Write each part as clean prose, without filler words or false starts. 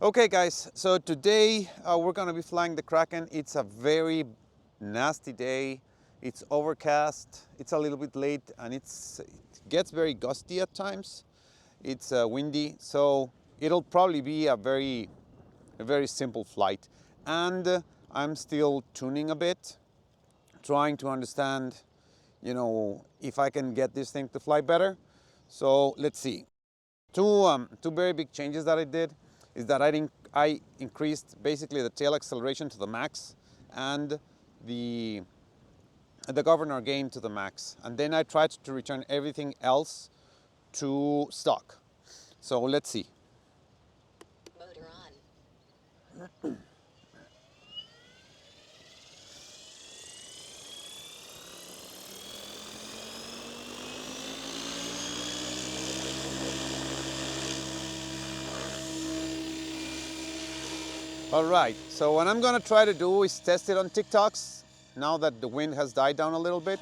Okay guys, so today we're gonna be flying the Kraken. It's a very nasty day. It's overcast, it's a little bit late, and it gets very gusty at times. It's windy, so it'll probably be a very simple flight. And I'm still tuning a bit, trying to understand, if I can get this thing to fly better. So let's see. Two very big changes that I did is that I increased basically the tail acceleration to the max and the governor gain to the max. And then I tried to return everything else to stock. So let's see. Motor on. All right, so what I'm gonna try to do is test it on TikToks now that the wind has died down a little bit.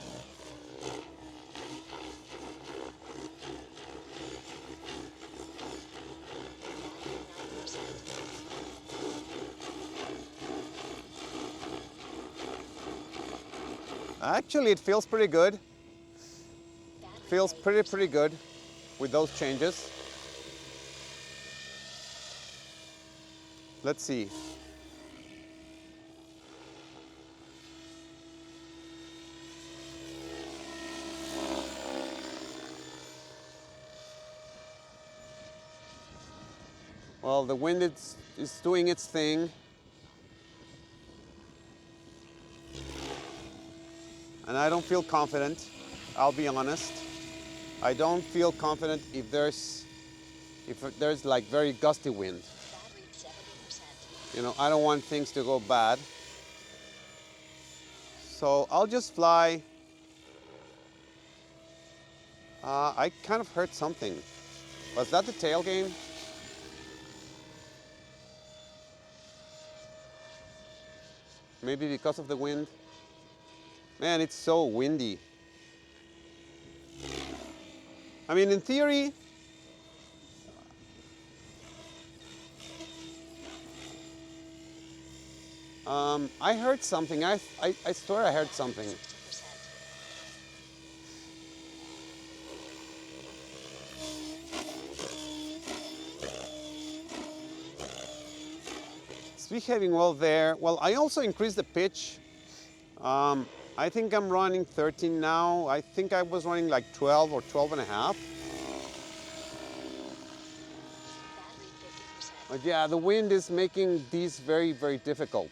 Actually, it feels pretty good. Feels pretty good with those changes. Let's see. Well, the wind is doing its thing. And I don't feel confident, I'll be honest. I don't feel confident if there's like very gusty wind. I don't want things to go bad. So I'll just fly. I kind of heard something. Was that the tail game? Maybe because of the wind. Man, it's so windy. I mean, in theory, I heard something. I swear I heard something. It's behaving well there. Well, I also increased the pitch. I think I'm running 13 now. I think I was running like 12 or 12 and a half. But yeah, the wind is making these very difficult.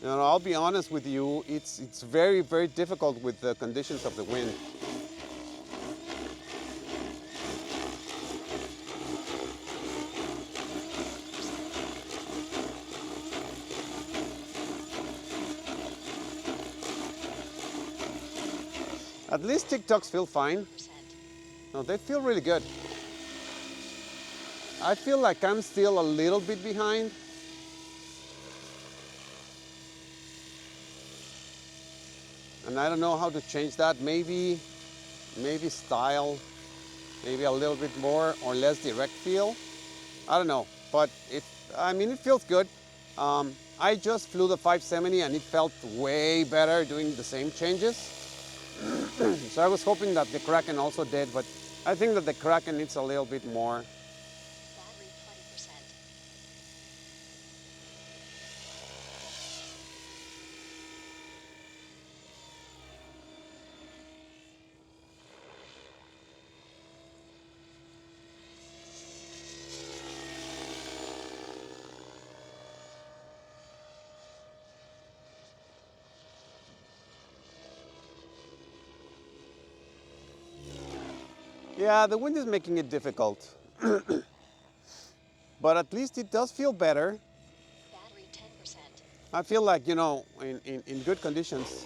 I'll be honest with you, it's very difficult with the conditions of the wind. At least TikToks feel fine. No, they feel really good. I feel like I'm still a little bit behind. And I don't know how to change that. Maybe style, maybe a little bit more or less direct feel. I don't know, but it feels good. I just flew the 570 and it felt way better doing the same changes. So I was hoping that the Kraken also did, but I think that the Kraken needs a little bit more. Battery 20%. Yeah, the wind is making it difficult. But at least it does feel better. Battery 10%. I feel like, in good conditions,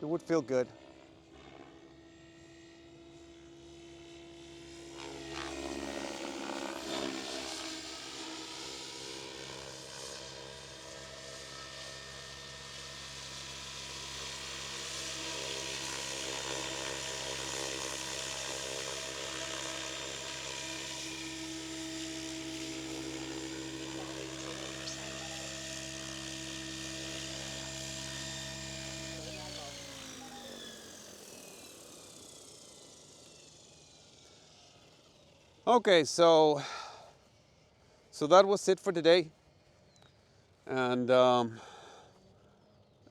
it would feel good. Okay, so that was it for today. And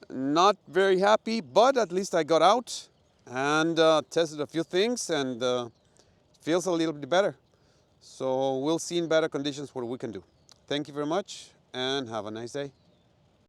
not very happy, but at least I got out and tested a few things, and feels a little bit better. So we'll see in better conditions what we can do. Thank you very much and have a nice day.